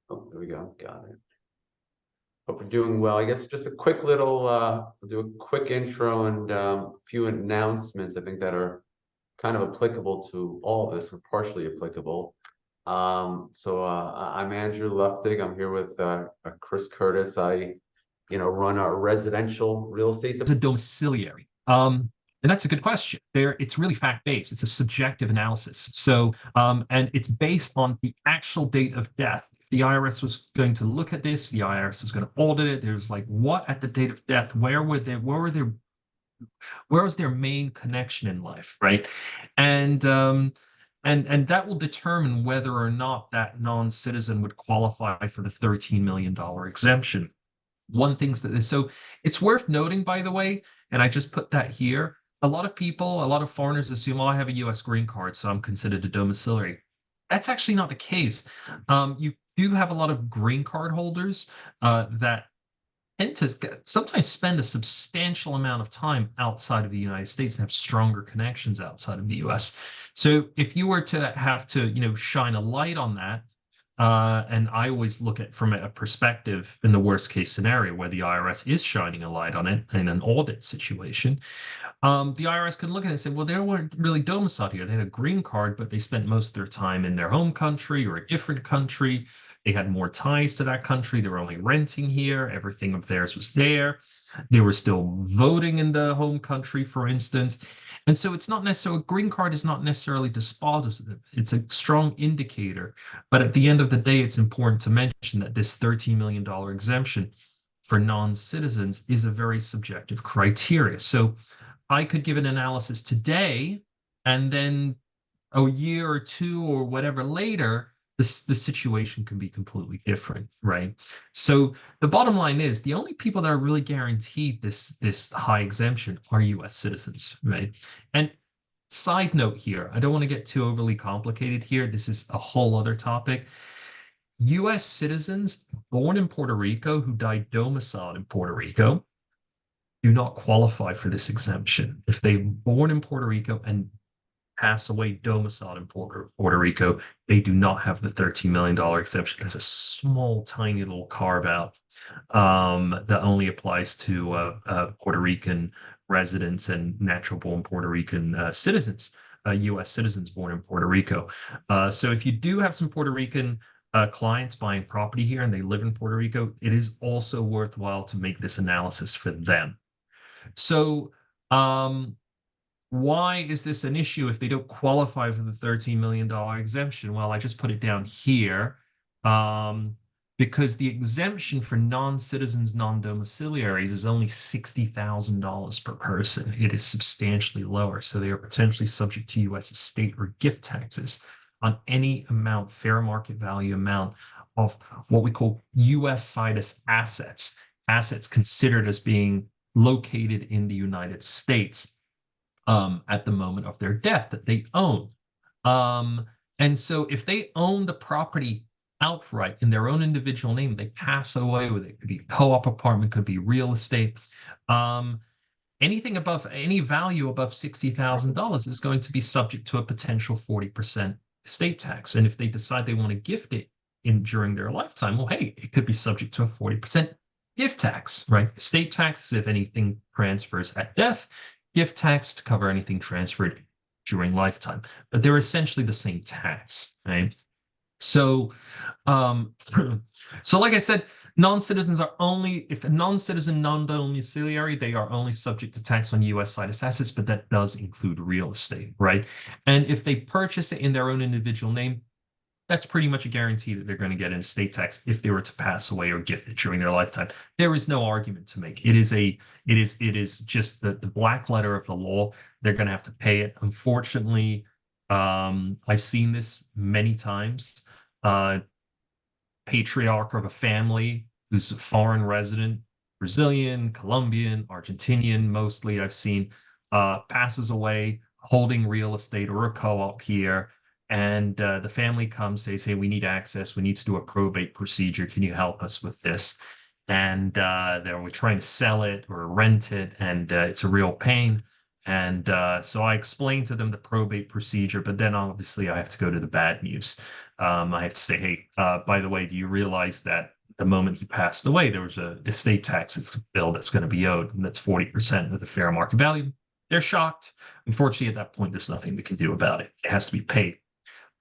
Oh, there we go. Got it. Hope you're doing well. I guess just a quick little, we'll do a quick intro and a few announcements I think that are kind of applicable to all of this, or partially applicable. I'm Andrew Luftig. I'm here with Chris Curtis. I run our residential real estate. As a domiciliary? And that's a good question. It's really fact-based. It's a subjective analysis. And it's based on the actual date of death. If the IRS was going to look at this, the IRS was going to audit it. There's like, what at the date of death? Where was their main connection in life, right? And um, and that will determine whether or not that non-citizen would qualify for the $13 million exemption. One things that is so it's worth noting, by the way, and I just put that here. A lot of people, a lot of foreigners assume, oh, I have a US green card, so I'm considered a domiciliary. That's actually not the case. You do have a lot of green card holders that tend to sometimes spend a substantial amount of time outside of the United States and have stronger connections outside of the US. So if you were to have to, shine a light on that, and I always look at from a perspective in the worst case scenario where the IRS is shining a light on it in an audit situation. The IRS can look at it and say, well, they weren't really domiciled here. They had a green card, but they spent most of their time in their home country or a different country. They had more ties to that country. They were only renting here. Everything of theirs was there. They were still voting in the home country, for instance. And so it's not necessarily, a green card is not necessarily dispositive. It's a strong indicator. But at the end of the day, it's important to mention that this $13 million exemption for non-citizens is a very subjective criteria. So I could give an analysis today, and then a year or two or whatever later, the situation can be completely different, right? So the bottom line is the only people that are really guaranteed this high exemption are U.S. citizens, right? And side note here, I don't want to get too overly complicated here. This is a whole other topic. U.S. citizens born in Puerto Rico who died domiciled in Puerto Rico do not qualify for this exemption. If they born in Puerto Rico and pass away domiciled in Puerto Rico, they do not have the $13 million exemption. That's a small, tiny little carve out that only applies to Puerto Rican residents and natural born Puerto Rican citizens, U.S. citizens born in Puerto Rico. So if you do have some Puerto Rican clients buying property here and they live in Puerto Rico, it is also worthwhile to make this analysis for them. So, why is this an issue if they don't qualify for the $13 million exemption? Well, I just put it down here because the exemption for non-citizens, non-domiciliaries is only $60,000 per person. It is substantially lower. So they are potentially subject to U.S. estate or gift taxes on any amount, fair market value amount of what we call U.S. situs assets, assets considered as being located in the United States at the moment of their death that they own. Um, and so if they own the property outright in their own individual name, they pass away with it. It could be co-op apartment, could be real estate. Um, Anything above any value above $60,000 is going to be subject to a potential 40% estate tax. And if they decide they want to gift it in during their lifetime, well, hey, it could be subject to a 40% gift tax, right? Estate tax if anything transfers at death, gift tax to cover anything transferred during lifetime. But they're essentially the same tax, right? So, um, so like I said, non-citizens are only, if a non-citizen, non-domiciliary, they are only subject to tax on U.S. situs assets, but that does include real estate, right? And if they purchase it in their own individual name, that's pretty much a guarantee that they're going to get an estate tax if they were to pass away or gift it during their lifetime. There is no argument to make. It is just the black letter of the law. They're going to have to pay it. Unfortunately, I've seen this many times. Uh, Patriarch of a family who's a foreign resident, Brazilian, Colombian, Argentinian, mostly I've seen, passes away holding real estate or a co-op here. And the family comes, says, hey, we need access. We need to do a probate procedure. Can you help us with this? And we're trying to sell it or rent it, and it's a real pain. And so I explained to them the probate procedure, but then obviously I have to go to the bad news. I have to say, hey, by the way, do you realize that the moment he passed away, there was a estate tax bill that's going to be owed, and that's 40% of the fair market value? They're shocked. Unfortunately, at that point, there's nothing we can do about it. It has to be paid.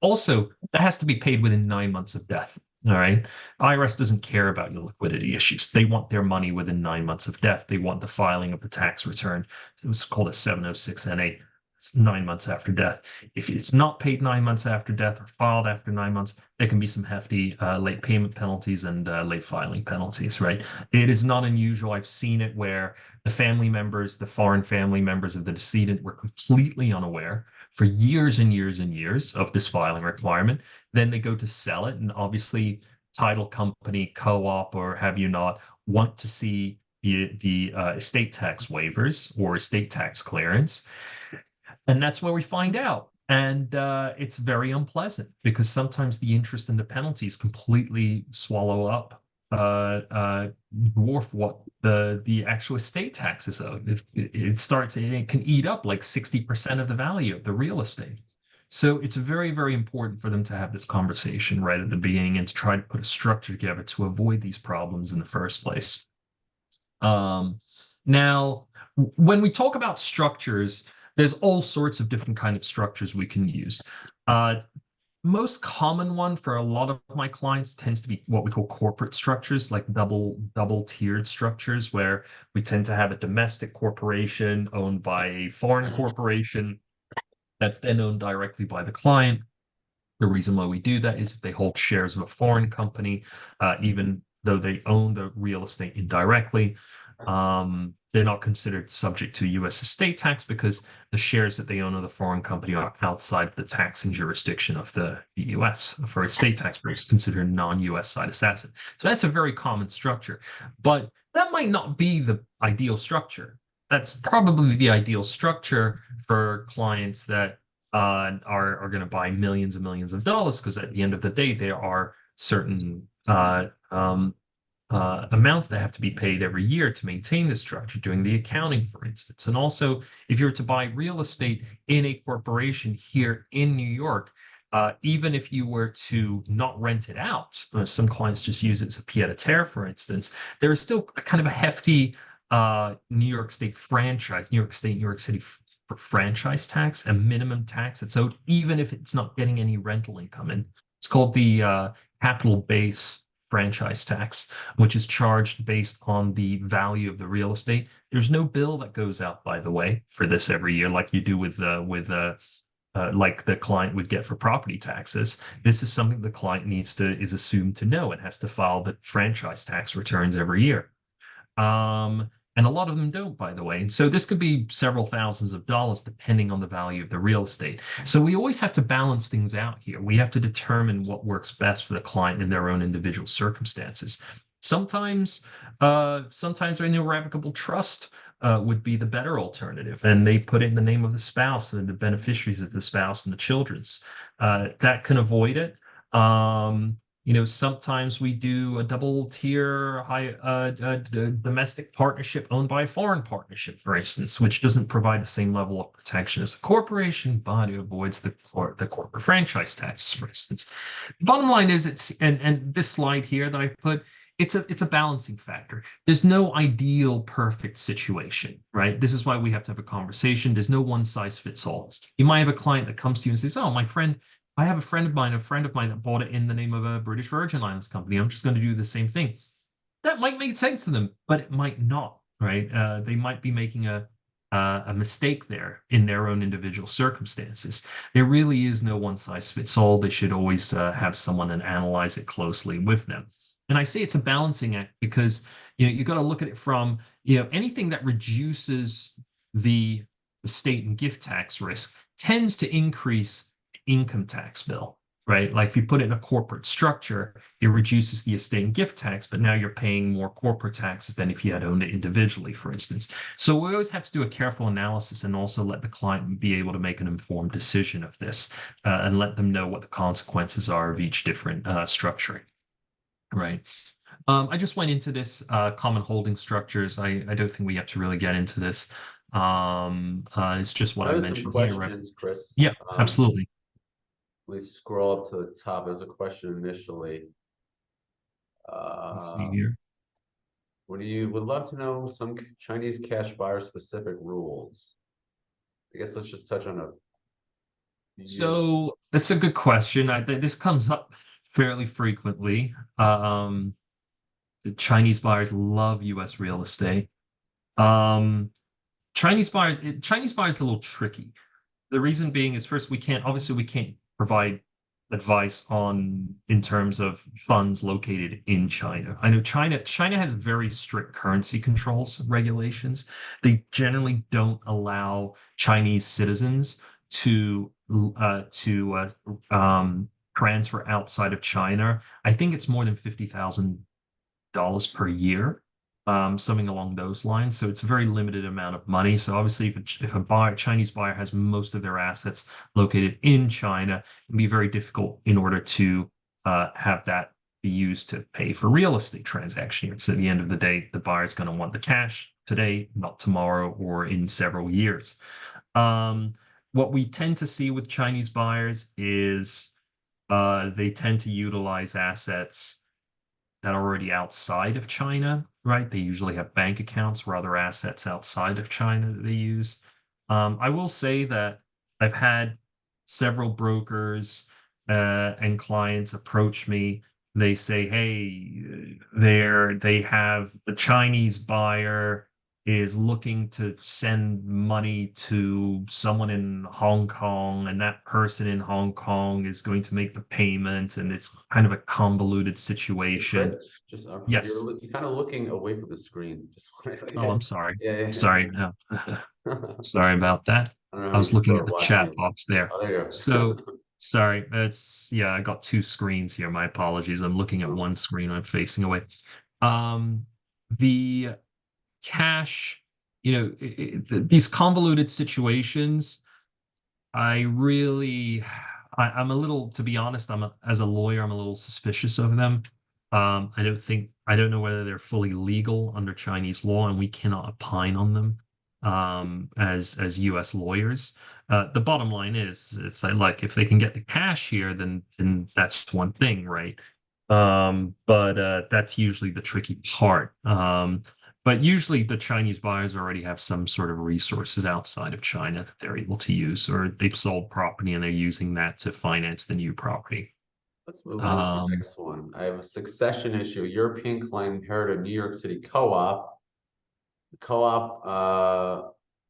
Also, that has to be paid within 9 months of death. All right. IRS doesn't care about your liquidity issues. They want their money within 9 months of death. They want the filing of the tax return. It was called a 706 NA. It's 9 months after death. If it's not paid 9 months after death or filed after 9 months, there can be some hefty late payment penalties and late filing penalties, right? It is not unusual. I've seen it where the family members, the foreign family members of the decedent were completely unaware for years and years and years of this filing requirement. Then they go to sell it, and obviously, title company, co-op, or have you not, want to see the estate tax waivers or estate tax clearance, and that's where we find out. And it's very unpleasant because sometimes the interest and the penalties completely swallow up, dwarf what the actual estate tax is owed. It starts, it can eat up like 60% of the value of the real estate. So it's very, very important for them to have this conversation right at the beginning and to try to put a structure together to avoid these problems in the first place. Now, when we talk about structures, there's all sorts of different kind of structures we can use. Uh, Most common one for a lot of my clients tends to be what we call corporate structures, like double tiered structures, where we tend to have a domestic corporation owned by a foreign corporation that's then owned directly by the client. The reason why we do that is if they hold shares of a foreign company, even though they own the real estate indirectly, they're not considered subject to U.S. estate tax because the shares that they own of the foreign company are outside the taxing jurisdiction of the U.S. For estate tax purposes, considered non-U.S. side asset. So that's a very common structure, but that might not be the ideal structure. That's probably the ideal structure for clients that are going to buy millions and millions of dollars because at the end of the day, there are certain amounts that have to be paid every year to maintain the structure, doing the accounting, for instance. And also, if you're to buy real estate in a corporation here in New York, even if you were to not rent it out, some clients just use it as a pied a terre, for instance, there is still a kind of a hefty New York State franchise, New York State, New York City franchise tax, a minimum tax that's owed, even if it's not getting any rental income in. It's called the capital base franchise tax, which is charged based on the value of the real estate. There's no bill that goes out, by the way, for this every year, like you do with like the client would get for property taxes. This is something the client is assumed to know and has to file the franchise tax returns every year. And a lot of them don't, by the way. And so this could be several thousands of dollars depending on the value of the real estate. So we always have to balance things out here. We have to determine what works best for the client in their own individual circumstances. Sometimes an irrevocable trust would be the better alternative, and they put it in the name of the spouse and the beneficiaries of the spouse and the children's. That can avoid it. Sometimes we do a double tier domestic partnership owned by a foreign partnership, for instance, which doesn't provide the same level of protection as a corporation, but it avoids the corporate franchise taxes, for instance. Bottom line is and this slide here that I put, it's a balancing factor. There's no ideal perfect situation, right? This is why we have to have a conversation. There's no one size fits all. You might have a client that comes to you and says, "Oh, I have a friend of mine that bought it in the name of a British Virgin Islands company. I'm just going to do the same thing." That might make sense to them, but it might not, right? They might be making a mistake there in their own individual circumstances. There really is no one size fits all. They should always have someone and analyze it closely with them. And I say it's a balancing act because you got to look at it from anything that reduces the estate and gift tax risk tends to increase income tax bill, right? Like if you put it in a corporate structure, it reduces the estate and gift tax, but now you're paying more corporate taxes than if you had owned it individually, for instance. So we always have to do a careful analysis and also let the client be able to make an informed decision of this and let them know what the consequences are of each different structuring, right? I just went into this common holding structures. I don't think we have to really get into this. It's just what I I have some mentioned here. questions, Chris. Yeah, absolutely. we scroll up to the top. There's a question initially. Let's see Uh, here. would love to know some Chinese cash buyer specific rules. I guess let's just touch on a few. So that's a good question. This comes up fairly frequently. The Chinese buyers love U.S. real estate. Um, Chinese buyers are a little tricky. The reason being is first, obviously we can't provide advice on in terms of funds located in China. I know China has very strict currency controls regulations. They generally don't allow Chinese citizens to transfer outside of China. I think it's more than $50,000 per year, something along those lines. So it's a very limited amount of money. So obviously, if a Chinese buyer has most of their assets located in China, it'd be very difficult in order to have that be used to pay for real estate transaction. Because at the end of the day, the buyer is going to want the cash today, not tomorrow, or in several years. Um, what we tend to see with Chinese buyers is they tend to utilize assets that are already outside of China, right? They usually have bank accounts or other assets outside of China that they use. I will say that I've had several brokers and clients approach me. They say, "Hey, they have the Chinese buyer is looking to send money to someone in Hong Kong, and that person in Hong Kong is going to make the payment, and it's kind of a convoluted Hey, situation." Chris, just Yes. you're kind of looking away from the screen. Just Oh, yeah, I'm sorry. yeah. Sorry. No. Sorry about that. I don't know how I many was people looking at are the watching chat it. box there. Oh, there So you sorry. Yeah, I got two screens here. My apologies. I'm looking at go. one screen. I'm facing away. Um, the cash, these convoluted situations, I really, I'm a little, to be honest, as a lawyer, I'm a little suspicious of them. I don't know whether they're fully legal under Chinese law, and we cannot opine on them as U.S. lawyers. The bottom line is, it's like if they can get the cash here, then that's one thing, right? But that's usually the tricky part. But usually the Chinese buyers already have some sort of resources outside of China that they're able to use, or they've sold property and they're using that to finance the new property. Let's move on to the Um, next one. I have a succession issue. European client inherited a New York City co-op. The co-op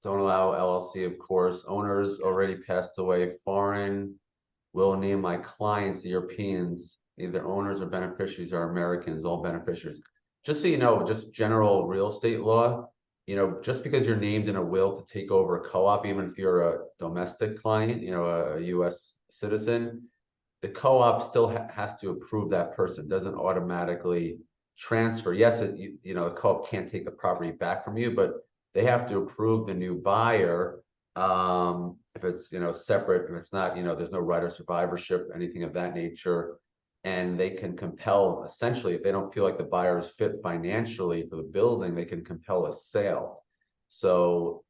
don't allow LLC, of course. Owners already passed away. Foreign will name my clients, the Europeans, either owners or beneficiaries are Americans, all beneficiaries. Just so you know, just general real estate law, just because you're named in a will to take over a co-op, even if you're a domestic client, a US citizen, the co-op still has to approve that person, doesn't automatically transfer. Yes, the co-op can't take the property back from you, but they have to approve the new buyer. If it's, separate, if it's not, there's no right of survivorship, anything of that nature. And they can compel, essentially, if they don't feel like the buyer is fit financially for the building, they can compel a sale. So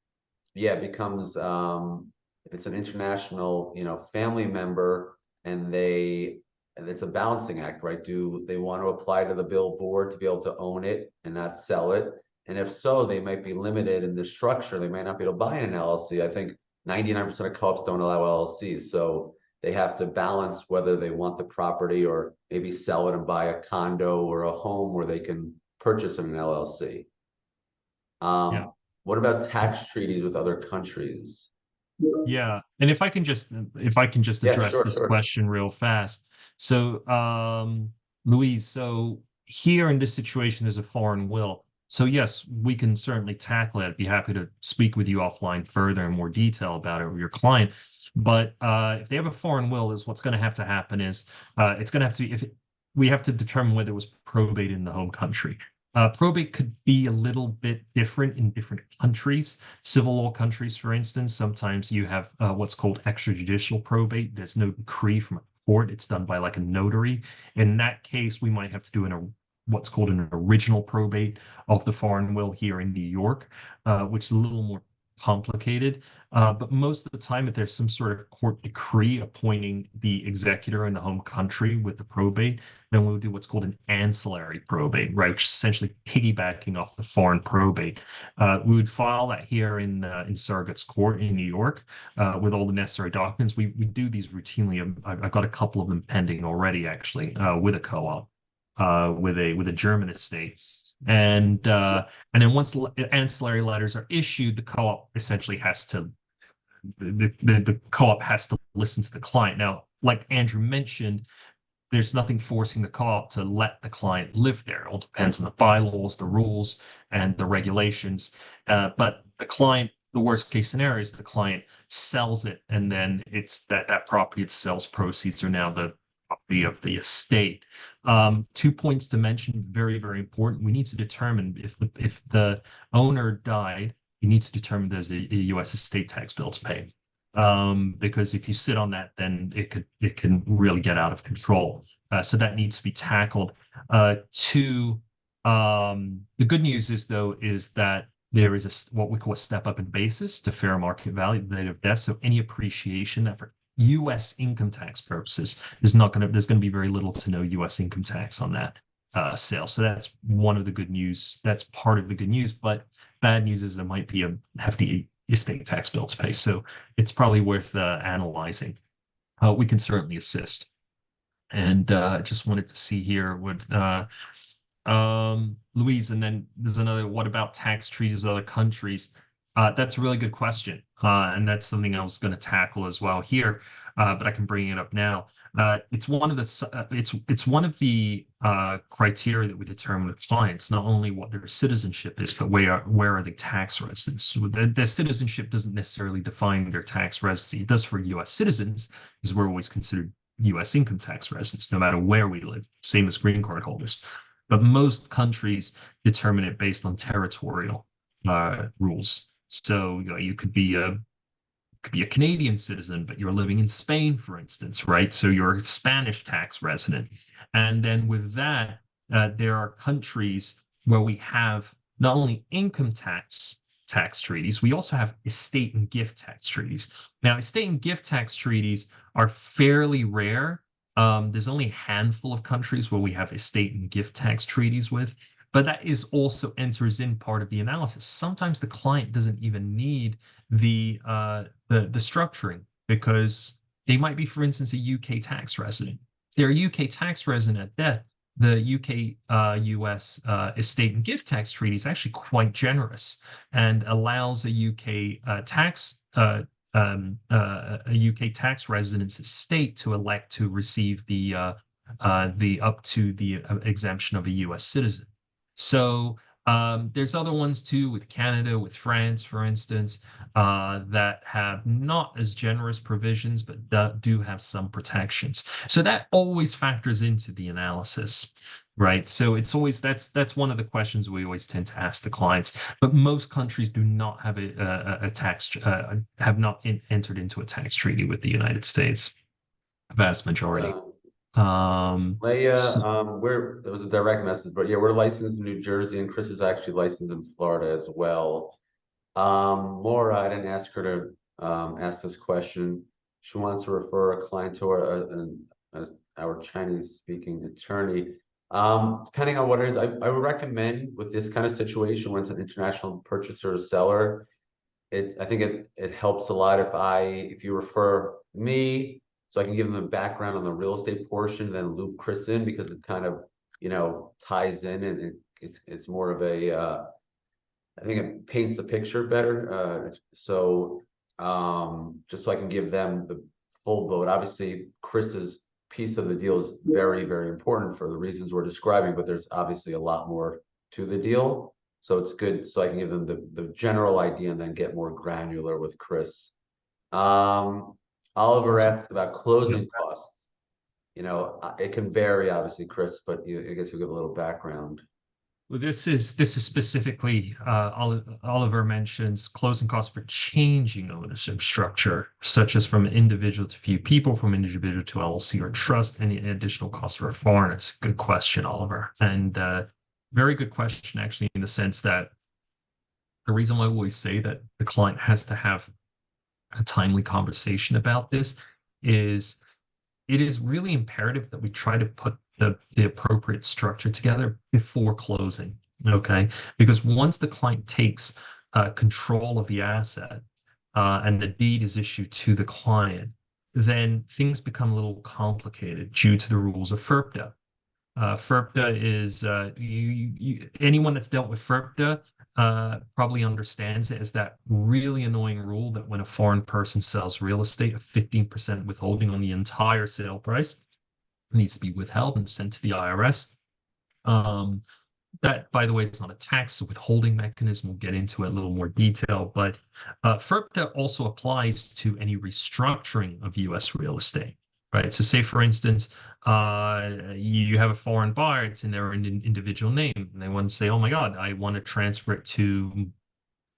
yeah, it becomes if it's an international, family member and it's a balancing act, right? Do they want to apply to the billboard to be able to own it and not sell it? And if so, they might be limited in the structure. They might not be able to buy an LLC. I think 99% of co-ops don't allow LLCs. So they have to balance whether they want the property or maybe sell it and buy a condo or a home where they can purchase an LLC. yeah. What about tax treaties with other countries? Yeah, and if I can just Yeah, address sure, this sure. question real fast. So, Louise, so here in this situation, there's a foreign will. So yes, we can certainly tackle it. I'd be happy to speak with you offline further in more detail about it with your client. But if they have a foreign will, is what's going to have to happen is it's going to have to be if we have to determine whether it was probate in the home country. Probate could be a little bit different in different countries. Civil law countries, for instance, sometimes you have what's called extrajudicial probate. There's no decree from a court. It's done by like a notary. In that case, we might have to do what's called an original probate of the foreign will here in New York, which is a little more complicated. But most of the time, if there's some sort of court decree appointing the executor in the home country with the probate, then we'll do what's called an ancillary probate, right? Which is essentially piggybacking off the foreign probate. We would file that here in surrogate's court in New York with all the necessary documents. We do these routinely. I've got a couple of them pending already, actually, with a co-op, with a German estate. And then once ancillary letters are issued, the co-op essentially has to the co-op has to listen to the client. Now, like Andrew mentioned, there's nothing forcing the co-op to let the client live there. It all depends on the bylaws, the rules, and the regulations. But the client, the worst case scenario is the client sells it, and then it's that property, its sales proceeds are now the property of the estate. 2 points to mention, very, very important. We need to determine if the owner died, you need to determine there's a U.S. estate tax bill to pay. Because if you sit on that, then it can really get out of control. So that needs to be tackled. Two, the good news is though is that there is what we call a step up in basis to fair market value at the date of death. So any appreciation that for U.S. income tax purposes is not going to, there's going to be very little to no U.S. income tax on that sale. So that's one of the good news. That's part of the good news. But bad news is there might be a hefty estate tax bill to pay. So it's probably worth analyzing. We can certainly assist. And just wanted to see here what Louise, and then there's another, what about tax treaties with other countries? That's a really good question. And that's something I was going to tackle as well here, but I can bring it up now. It's one of the criteria that we determine with clients, not only what their citizenship is, but where are they tax residents. So their citizenship doesn't necessarily define their tax residency. It does for U.S. citizens, because we're always considered U.S. income tax residents, no matter where we live, same as green card holders. But most countries determine it based on territorial rules. So you could be a Canadian citizen, but you're living in Spain, for instance, right? So you're a Spanish tax resident. And then with that, there are countries where we have not only income tax treaties, we also have estate and gift tax treaties. Now, estate and gift tax treaties are fairly rare. There's only a handful of countries where we have estate and gift tax treaties with, but that is also enters in part of the analysis. Sometimes the client doesn't even need the structuring because they might be, for instance, a UK tax resident. They're a UK tax resident at death. The UK US estate and gift tax treaty is actually quite generous and allows a UK a UK tax resident's estate to elect to receive the up to the exemption of a US citizen. So there's other ones too with Canada, with France, for instance, that have not as generous provisions, but do have some protections. So that always factors into the analysis, right? So it's always that's one of the questions we always tend to ask the clients. But most countries do not have a tax have not entered into a tax treaty with the United States. Vast majority. Leia, it was a direct message, but yeah, we're licensed in New Jersey, and Chris is actually licensed in Florida as well. Maura, I didn't ask her to ask this question. She wants to refer a client to our Chinese-speaking attorney. Depending on what it is, I would recommend with this kind of situation when it's an international purchaser or seller, I think it helps a lot if you refer me, so I can give them a background on the real estate portion, then loop Chris in because it kind of ties in, and it's more of a I think it paints the picture better. So just so I can give them the full vote. Obviously, Chris's piece of the deal is very, very important for the reasons we're describing, but there's obviously a lot more to the deal. So it's good so I can give them the general idea and then get more granular with Chris. Oliver asks about closing costs. It can vary, obviously, Chris, but I guess you'll give a little background. Well, this is specifically Oliver mentions closing costs for changing ownership structure, such as from individual to few people, from individual to LLC or trust, any additional costs for a foreigner. It's a good question, Oliver, and very good question actually, in the sense that the reason why I always say that the client has to have a timely conversation about this is it is really imperative that we try to put the appropriate structure together before closing. Okay. Because once the client takes control of the asset and the deed is issued to the client, then things become a little complicated due to the rules of FERPDA. FERPDA is anyone that's dealt with FERPDA probably understands it as that really annoying rule that when a foreign person sells real estate, a 15% withholding on the entire sale price needs to be withheld and sent to the IRS. Um, that, by the way, is not a tax, a withholding mechanism. We'll get into it in a little more detail, but FERPTA also applies to any restructuring of U.S. real estate, right? So say, for instance, you have a foreign buyer, it's in their individual name, and they want to say, oh my God, I want to transfer it to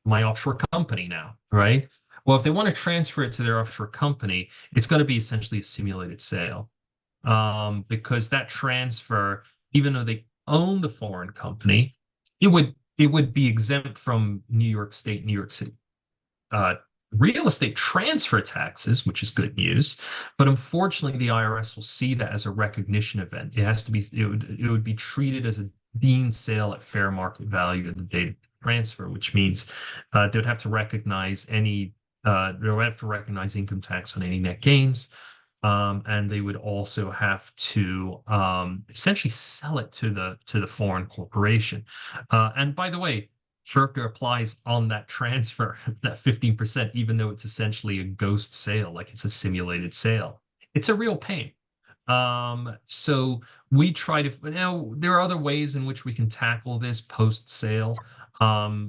my offshore company now, right? Well, if they want to transfer it to their offshore company, it's going to be essentially a simulated sale because that transfer, even though they own the foreign company, it would be exempt from New York City uh, real estate transfer taxes, which is good news. But unfortunately, the IRS will see that as a recognition event. It has to be it would be treated as a deemed sale at fair market value at the date of transfer, which means they would have to recognize any they would have to recognize income tax on any net gains. And they would also have to essentially sell it to the foreign corporation. And by the way, FERPTA applies on that transfer, that 15%, even though it's essentially a ghost sale, like it's a simulated sale. It's a real pain. So we try to now there are other ways in which we can tackle this post sale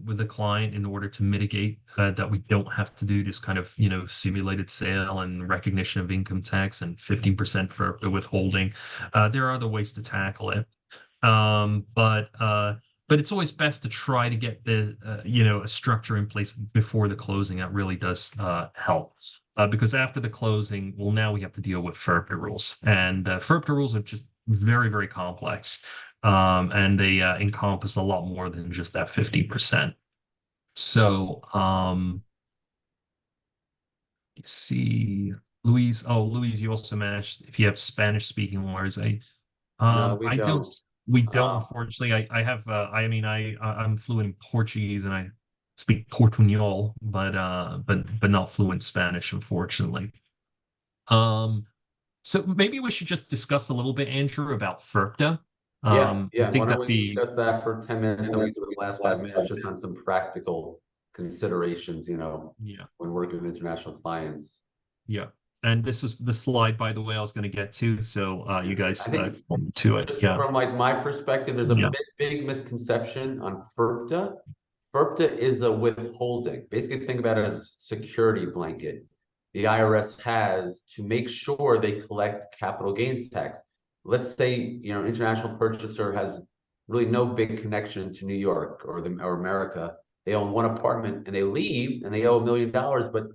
with the client in order to mitigate that we don't have to do this kind of simulated sale and recognition of income tax and 15% for the withholding. There are other ways to tackle it. But it's always best to try to get the a structure in place before the closing. That really does help. Because after the closing, well, now we have to deal with FERPTA rules, and FERPTA rules are just very, very complex, and they encompass a lot more than just that 50%. So, let's see, Louise. Oh, Louise, you also managed if you have Spanish-speaking lawyers. No, we I don't. don't. We don't, Um, unfortunately. I have. I mean, I'm fluent in Portuguese and I speak Portuñol, but not fluent Spanish, unfortunately. Um, so maybe we should just discuss a little bit, Andrew, about FERPTA. yeah, I yeah. Why think don't that we the discuss that for 10 minutes and we can do the last 5 minutes just on some practical considerations, yeah, when working with international clients. yeah. And this was the slide, by the way, I was going to get to. So you I guys think to it. just Yeah, from like my perspective, there's a yeah, big misconception on FERPTA. FERPTA is a withholding. Basically, think about it as a security blanket the IRS has to make sure they collect capital gains tax. Let's say, international purchaser has really no big connection to New York or America. They own one apartment and they leave and they owe $1 million, but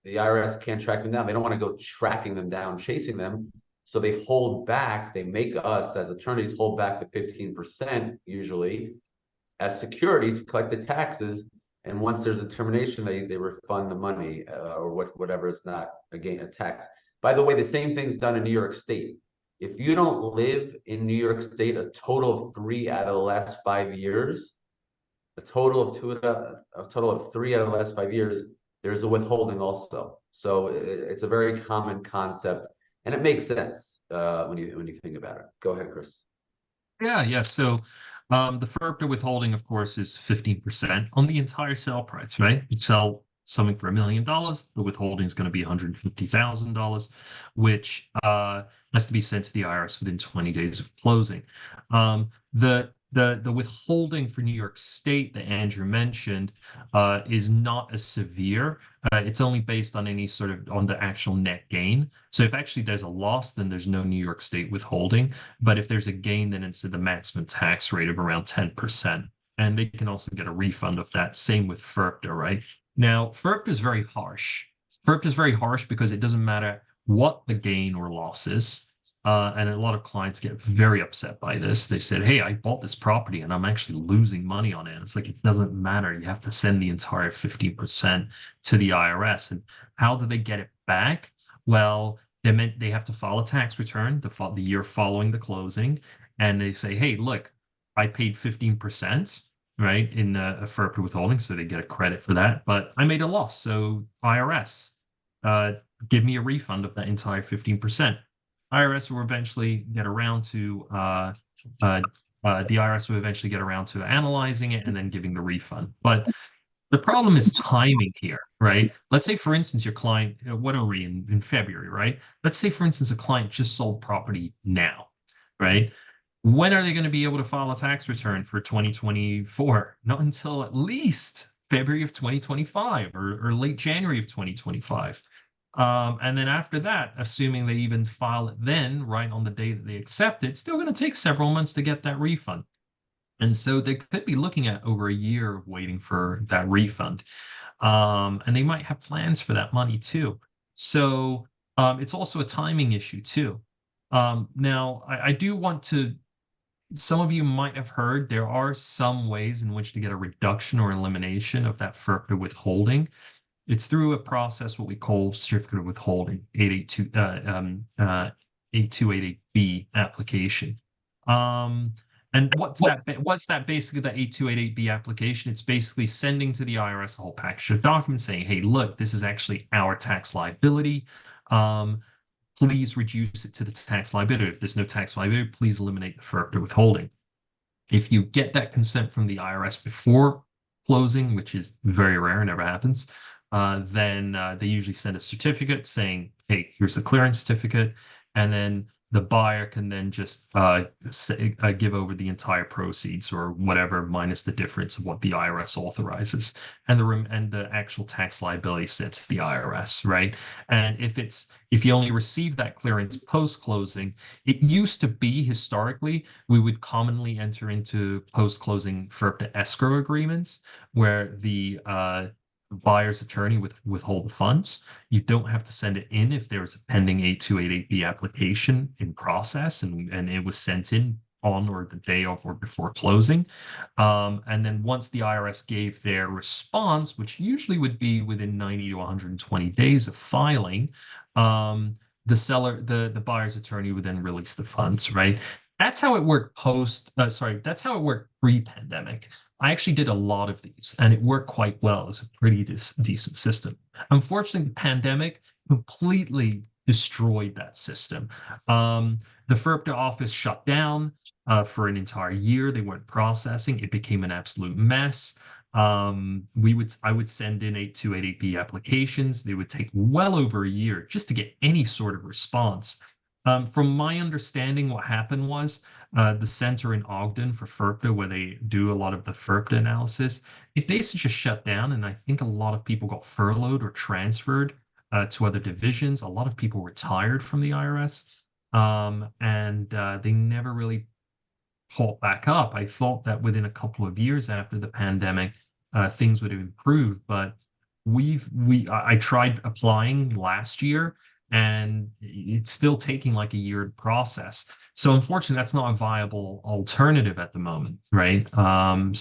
the IRS can't track them down. They don't want to go tracking them down, chasing them. So they hold back, they make us as attorneys hold back the 15% usually as security to collect the taxes. And once there's a determination, they refund the money or whatever is not again a tax. By the way, the same thing's done in New York State. If you don't live in New York State a total of 3 out of the last 5 years, a total of 3 out of the last 5 years, there's a withholding also. So it's a very common concept, and it makes sense when you think about it. Go ahead, Chris. yeah, yeah. So the FERPTA withholding, of course, is 15% on the entire sale price, right? You sell something for $1 million, the withholding is going to be $150,000, which has to be sent to the IRS within 20 days of closing. The withholding for New York State that Andrew mentioned is not as severe. It's only based on any sort of on the actual net gain. So if actually there's a loss, then there's no New York State withholding. But if there's a gain, then it's at the maximum tax rate of around 10%. And they can also get a refund of that. Same with FERPTA, right? Now, FERPTA is very harsh. FERPTA is very harsh because it doesn't matter what the gain or loss is. And a lot of clients get very upset by this. They said, "Hey, I bought this property and I'm actually losing money on it." It's like it doesn't matter. You have to send the entire 15% to the IRS. And how do they get it back? Well, they have to file a tax return the year following the closing, and they say, "Hey, look, I paid 15%." Right, in for withholding, so they get a credit for that. But I made a loss, so IRS, uh, give me a refund of that entire 15%. IRS will eventually get around to uh, the IRS will eventually get around to analyzing it and then giving the refund. But the problem is timing here, right? Let's say, for instance, your client, what are we in February, right? Let's say, for instance, a client just sold property now, right? When are they going to be able to file a tax return for 2024? Not until at least February of 2025 or late January of 2025. And then after that, assuming they even file it then, right on the day that they accept it, it's still going to take several months to get that refund. And so they could be looking at over a year of waiting for that refund. And they might have plans for that money too. So it's also a timing issue too. Now, I do want to, some of you might have heard there are some ways in which to get a reduction or elimination of that FERPA withholding. It's through a process what we call certificate of withholding, 8288B application. And what's that basically, the 8288B application? It's basically sending to the IRS a whole package of documents saying, "Hey, look, this is actually our tax liability. Um, Please reduce it to the tax liability. If there's no tax liability, please eliminate the FERPA withholding." If you get that consent from the IRS before closing, which is very rare, never happens, then they usually send a certificate saying, "Hey, here's the clearance certificate," and then the buyer can then just give over the entire proceeds or whatever minus the difference of what the IRS authorizes, and the actual tax liability sits to the IRS, right? And if you only receive that clearance post closing, it used to be historically we would commonly enter into post closing FERPA escrow agreements where the buyer's attorney withhold the funds. You don't have to send it in if there is a pending 8288B application in process and it was sent in on or the day of or before closing. And then once the IRS gave their response, which usually would be within 90 to 120 days of filing, the buyer's attorney would then release the funds, right? That's how it worked that's how it worked pre-pandemic. I actually did a lot of these and it worked quite well. It's a pretty decent system. Unfortunately, the pandemic completely destroyed that system. The FERPTA office shut down for an entire year. They weren't processing. It became an absolute mess. I would send in 8288B applications. They would take well over a year just to get any sort of response. From my understanding, what happened was the center in Ogden for FERPTA, where they do a lot of the FERPTA analysis, it basically just shut down. And I think a lot of people got furloughed or transferred to other divisions. A lot of people retired from the IRS. And they never really caught back up. I thought that within a couple of years after the pandemic, things would have improved, but I tried applying last year and it's still taking like a year to process. So unfortunately, that's not a viable alternative at the moment, right? And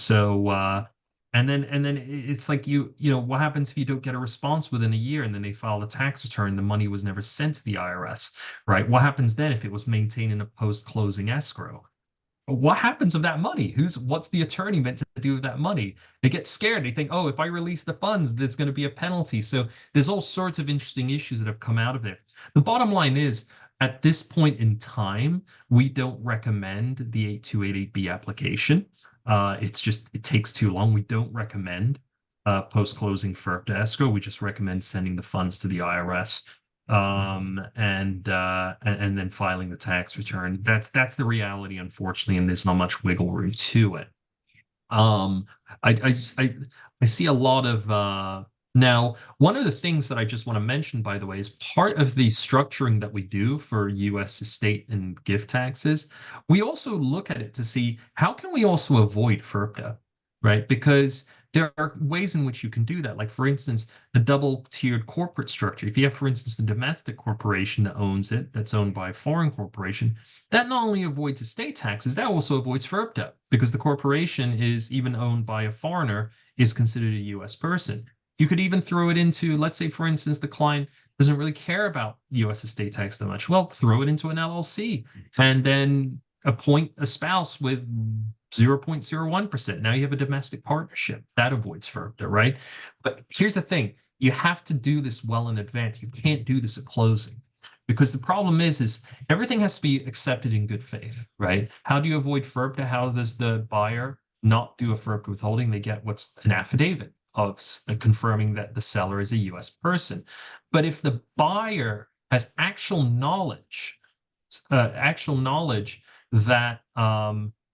then it's like what happens if you don't get a response within a year and then they file a tax return, the money was never sent to the IRS, right? What happens then if it was maintained in a post-closing escrow? What happens of that money? What's the attorney meant to do with that money? They get scared. They think, oh, if I release the funds, there's going to be a penalty. So there's all sorts of interesting issues that have come out of it. The bottom line is, at this point in time, we don't recommend the 8288B application. It takes too long. We don't recommend post-closing FERPTA escrow. We just recommend sending the funds to the IRS and then filing the tax return. That's the reality, unfortunately, and there's not much wiggle room to it. Um, I see a lot of now. One of the things that I just want to mention, by the way, is part of the structuring that we do for U.S. estate and gift taxes. We also look at it to see how can we also avoid FERPTA, right? Because there are ways in which you can do that. Like, for instance, a double-tiered corporate structure. If you have, for instance, a domestic corporation that owns it, that's owned by a foreign corporation, that not only avoids estate taxes, that also avoids FIRPTA because the corporation is even owned by a foreigner, is considered a U.S. person. You could even throw it into, let's say, for instance, the client doesn't really care about U.S. estate tax that much. Well, throw it into an LLC and then appoint a spouse with 0.01%. Now you have a domestic partnership. That avoids FIRPTA, right? But here's the thing. You have to do this well in advance. You can't do this at closing. Because the problem is everything has to be accepted in good faith, right? How do you avoid FIRPTA? How does the buyer not do a FIRPTA withholding? They get what's an affidavit of confirming that the seller is a U.S. person. But if the buyer has actual knowledge that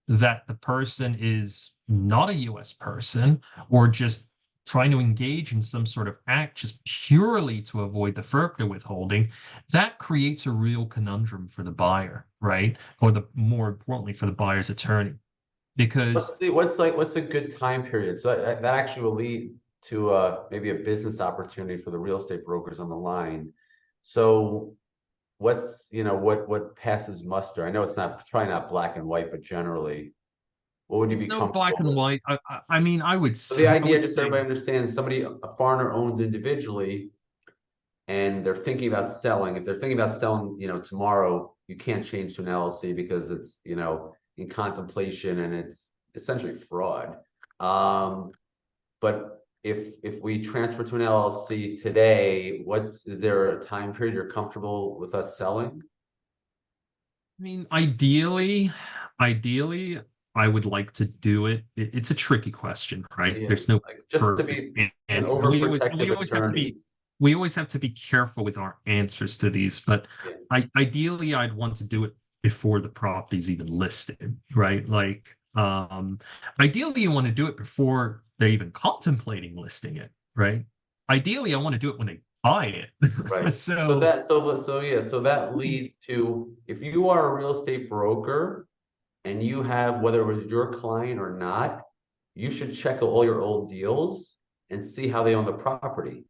that the person is not a U.S. person or just trying to engage in some sort of act just purely to avoid the FIRPTA withholding, that creates a real conundrum for the buyer, right? Or the more importantly for the buyer's attorney, because What's a good time period? So that actually will lead to maybe a business opportunity for the real estate brokers on the line. So what passes muster? I know it's not probably not black and white, but generally, what would you it's be no black comfortable and with? white. I mean, So the I idea, would just so say, everybody understands, a foreigner owns individually, and they're thinking about selling. If they're thinking about selling, tomorrow, you can't change to an LLC because it's, in contemplation and it's essentially fraud. But if we transfer to an LLC today, is there a time period you're comfortable with us selling? I mean, ideally, I would like to do it. It's a tricky question, right? Yeah, There's no like just to perfect be an answer. overprotective We attorney. we always have to be careful with our answers to these. But Yeah, ideally, I'd want to do it before the property's even listed, right? Like, ideally, you want to do it before they're even contemplating listing it, right? Ideally, I want to do it when they buy it. right. So So. that so yeah, so that leads to, if you are a real estate broker and you have, whether it was your client or not, you should check all your old deals and see how they own the property.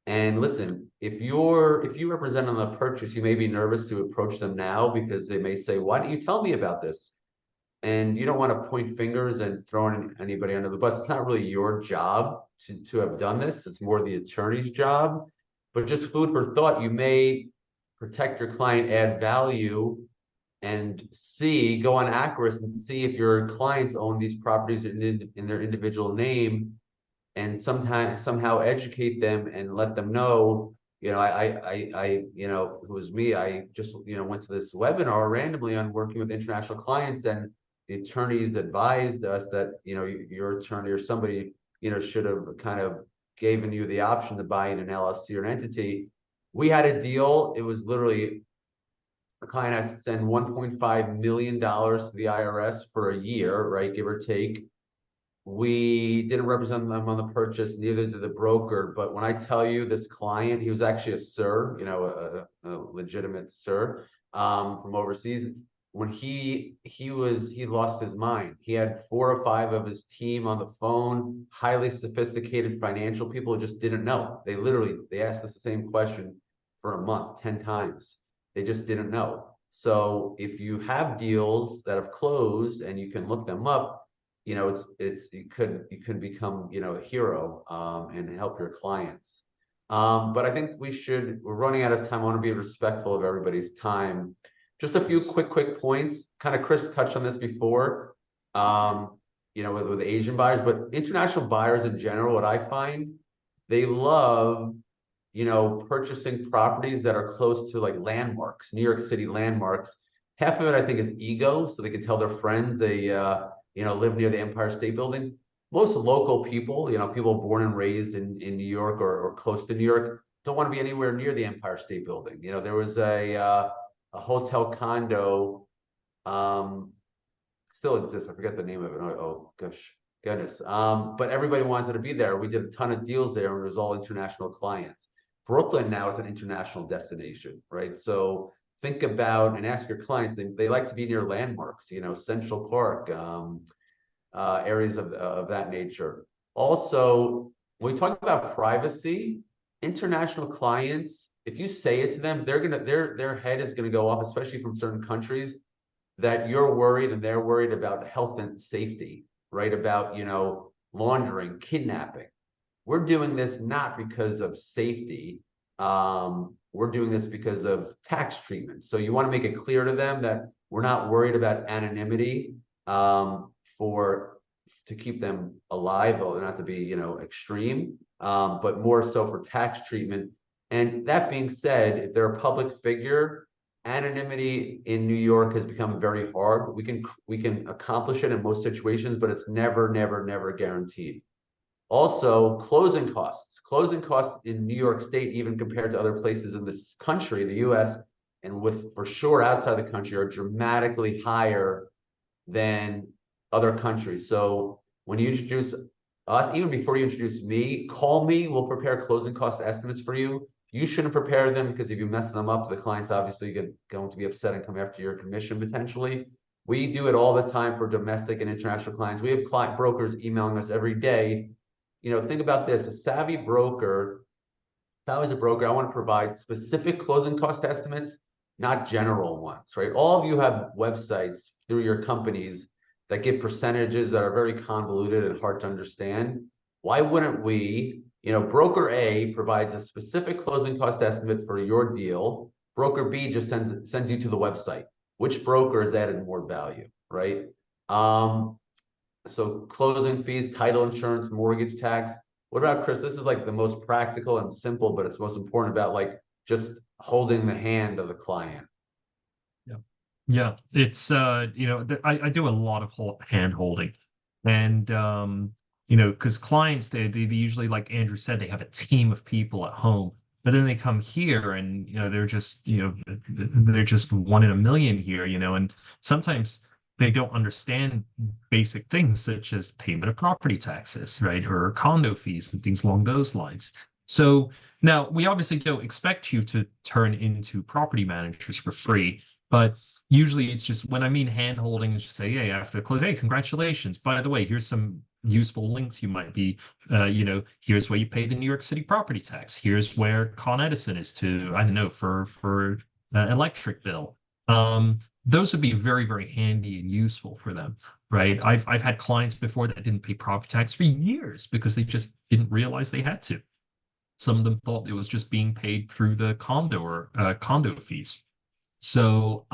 And listen, if you represent on the purchase, you may be nervous to approach them now because they may say, "Why didn't you tell me about this?" And you don't want to point fingers and throw anybody under the bus. It's not really your job to have done this. It's more the attorney's job. But just food for thought, you may protect your client, add value, and go on Acris and see if your clients own these properties in their individual name, and somehow educate them and let them know, it was me. I just, went to this webinar randomly on working with international clients, and the attorneys advised us that, your attorney or somebody, should have kind of given you the option to buy in an LLC or an entity. We had a deal. It was literally, the client has to send $1.5 million to the IRS for a year, right? Give or take. We didn't represent them on the purchase, neither did the broker. But when I tell you, this client, he was actually a sir, a legitimate sir, from overseas. When he lost his mind. He had 4 or 5 of his team on the phone, highly sophisticated financial people who just didn't know. They asked us the same question for a month, 10 times. They just didn't know. So if you have deals that have closed and you can look them up, you could become, a hero, and help your clients. But I think we're running out of time. I want to be respectful of everybody's time. Just a few quick points. Kind of Chris touched on this before, with Asian buyers, but international buyers in general, what I find, they love, purchasing properties that are close to like landmarks, New York City landmarks. Half of it, I think, is ego, so they can tell their friends they, live near the Empire State Building. Most local people, people born and raised in New York, or close to New York, don't want to be anywhere near the Empire State Building. There was a hotel condo, um, still exists. I forget the name of it. Oh gosh, goodness. But everybody wanted to be there. We did a ton of deals there, and it was all international clients. Brooklyn now is an international destination, right? So think about and ask your clients. They like to be near landmarks, Central Park, areas of that nature. Also, when we talk about privacy, international clients, if you say it to them, their head is gonna go off, especially from certain countries, that you're worried and they're worried about health and safety, right? About, laundering, kidnapping. We're doing this not because of safety. We're doing this because of tax treatment. So you want to make it clear to them that we're not worried about anonymity for to keep them alive, or not to be, extreme, but more so for tax treatment. And that being said, if they're a public figure, anonymity in New York has become very hard. We can accomplish it in most situations, but it's never, never, never guaranteed. Also, closing costs. Closing costs in New York State, even compared to other places in this country, the US, and with for sure outside the country, are dramatically higher than other countries. So when you introduce us, even before you introduce me, call me. We'll prepare closing cost estimates for you. You shouldn't prepare them because if you mess them up, the client's obviously going to be upset and come after your commission potentially. We do it all the time for domestic and international clients. We have client brokers emailing us every day. Think about this: a savvy broker, if I was a broker, I want to provide specific closing cost estimates, not general ones, right? All of you have websites through your companies that give percentages that are very convoluted and hard to understand. Why wouldn't we, broker A provides a specific closing cost estimate for your deal. Broker B just sends you to the website. Which broker has added more value, right? So closing fees, title insurance, mortgage tax. What about Chris? This is like the most practical and simple, but it's most important about like just holding the hand of the client. Yeah. Yeah, it's I do a lot of hand holding, and because clients they usually, like Andrew said, they have a team of people at home, but then they come here and they're just one in a million here, and sometimes they don't understand basic things such as payment of property taxes, right, or condo fees and things along those lines. So now we obviously don't expect you to turn into property managers for free, but usually it's just, when I mean hand holding, is just say, hey, after the close, hey, congratulations. By the way, here's some useful links you might be, here's where you pay the New York City property tax. Here's where Con Edison is to, I don't know, for electric bill. Those would be very, very handy and useful for them, right? I've had clients before that didn't pay property tax for years because they just didn't realize they had to. Some of them thought it was just being paid through the condo or condo fees. So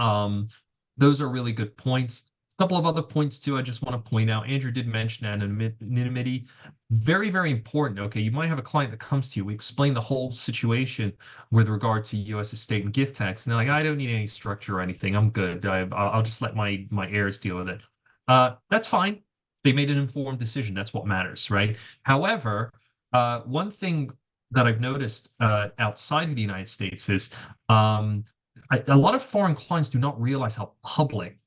those are really good points. A couple of other points too, I just want to point out. Andrew did mention anonymity. Very, very important. Okay, you might have a client that comes to you. We explain the whole situation with regard to U.S. estate and gift tax, and they're like, I don't need any structure or anything. I'm good. I'll just let my heirs deal with it. That's fine. They made an informed decision. That's what matters, right? However, one thing that I've noticed outside of the United States is a lot of foreign clients do not realize how public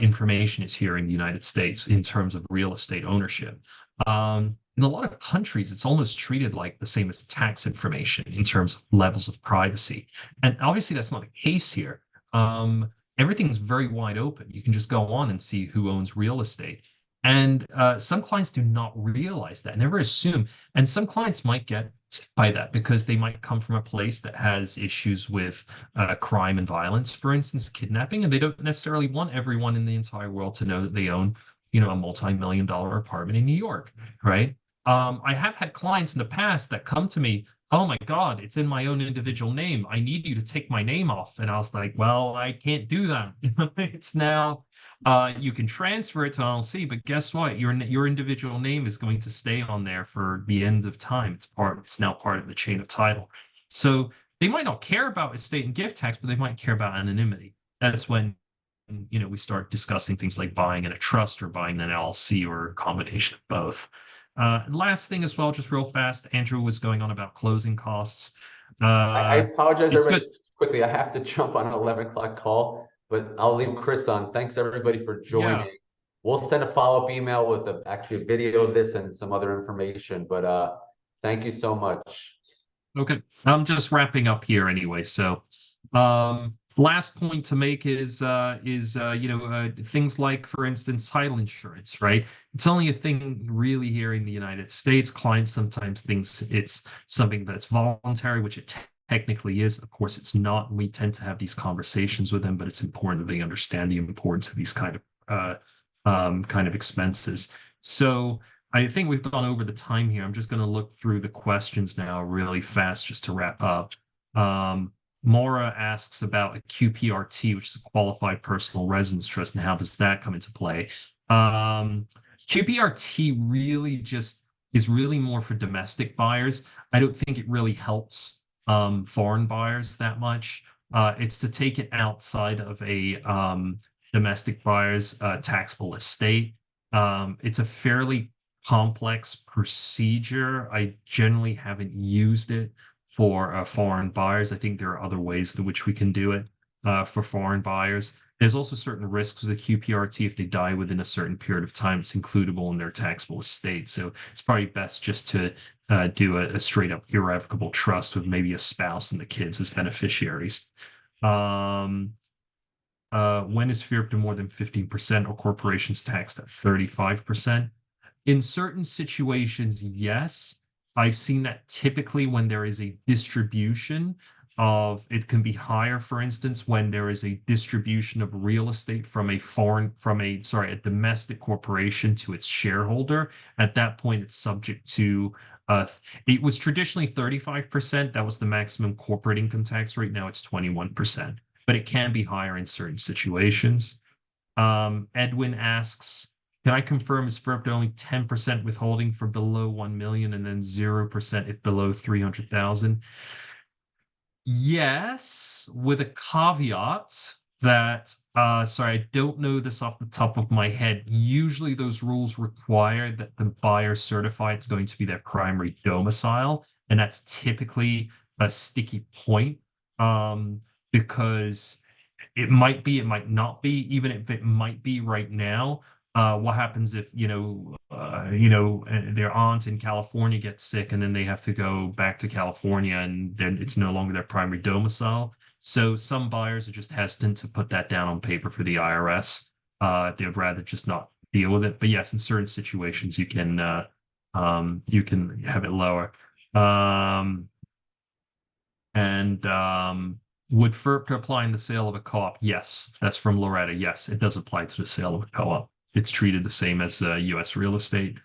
information is here in the United States in terms of real estate ownership. In a lot of countries, it's almost treated like the same as tax information in terms of levels of privacy. And obviously, that's not the case here. Everything's very wide open. You can just go on and see who owns real estate. And some clients do not realize that, never assume. And some clients might get sick by that because they might come from a place that has issues with crime and violence, for instance, kidnapping, and they don't necessarily want everyone in the entire world to know that they own, a multi-million-dollar apartment in New York, right? I have had clients in the past that come to me, oh my God, it's in my own individual name. I need you to take my name off. And I was like, well, I can't do that. It's now you can transfer it to LLC, but guess what? Your individual name is going to stay on there for the end of time. It's now part of the chain of title. So they might not care about estate and gift tax, but they might care about anonymity. That's when we start discussing things like buying in a trust or buying an LLC or a combination of both. Last thing as well, just real fast, Andrew was going on about closing costs. I apologize, It's everybody, good. quickly. I have to jump on an 11 o'clock call, but I'll leave Chris on. Thanks everybody for Yeah. joining. We'll send a follow-up email with actually a video of this and some other information, but thank you so much. Okay. I'm just wrapping up here anyway. So, Last point to make is things like, for instance, title insurance, right? It's only a thing really here in the United States. Clients sometimes thinks it's something that's voluntary, which it technically is. Of course, it's not. We tend to have these conversations with them, but it's important that they understand the importance of these kind of expenses. So I think we've gone over the time here. I'm just going to look through the questions now really fast just to wrap up. Maura asks about a QPRT, which is a qualified personal residence trust, and how does that come into play? QPRT really just is really more for domestic buyers. I don't think it really helps foreign buyers that much. It's to take it outside of a domestic buyer's taxable estate. It's a fairly complex procedure. I generally haven't used it for foreign buyers. I think there are other ways in which we can do it for foreign buyers. There's also certain risks with the QPRT. If they die within a certain period of time, it's includable in their taxable estate. So it's probably best just to do a straight up irrevocable trust with maybe a spouse and the kids as beneficiaries. When is FIRP to more than 15% or corporations taxed at 35%? In certain situations, yes. I've seen that typically when there is a distribution of, it can be higher, for instance, when there is a distribution of real estate from a domestic corporation to its shareholder. At that point, it's subject to, it was traditionally 35%. That was the maximum corporate income tax rate. Now it's 21%, but it can be higher in certain situations. Edwin asks, can I confirm is FERPed only 10% withholding for below 1 million and then 0% if below 300,000? Yes, with a caveat that, sorry, I don't know this off the top of my head. Usually those rules require that the buyer certify it's going to be their primary domicile, and that's typically a sticky point, because it might be, it might not be, even if it might be right now. What happens if, their aunt in California gets sick and then they have to go back to California and then it's no longer their primary domicile. So some buyers are just hesitant to put that down on paper for the IRS. They would rather just not deal with it. But yes, in certain situations you can have it lower. Would FERP apply in the sale of a co-op? Yes, that's from Loretta. Yes, it does apply to the sale of a co-op. It's treated the same as U.S. real estate.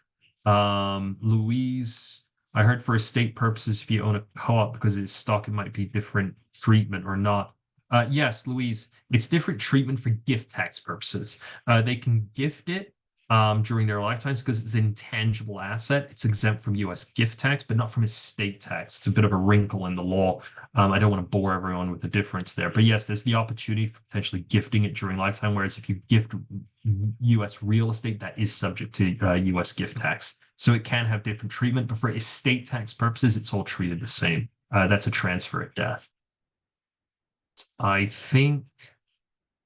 Louise, I heard for estate purposes, if you own a co-op because it's stock, it might be different treatment or not. Yes, Louise, it's different treatment for gift tax purposes. They can gift it during their lifetimes because it's an intangible asset. It's exempt from U.S. gift tax, but not from estate tax. It's a bit of a wrinkle in the law. I don't want to bore everyone with the difference there, but yes, there's the opportunity for potentially gifting it during lifetime. Whereas if you gift U.S. real estate, that is subject to U.S. gift tax. So it can have different treatment, but for estate tax purposes, it's all treated the same. That's a transfer at death. I think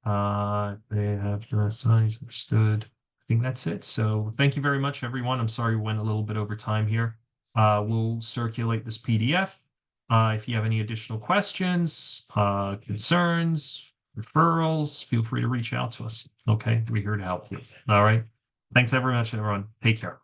they have the size understood. I think that's it. So thank you very much, everyone. I'm sorry we went a little bit over time here. We'll circulate this PDF. If you have any additional questions, concerns, referrals, feel free to reach out to us. Okay, we're here to help you. All right. Thanks very much, everyone. Take care.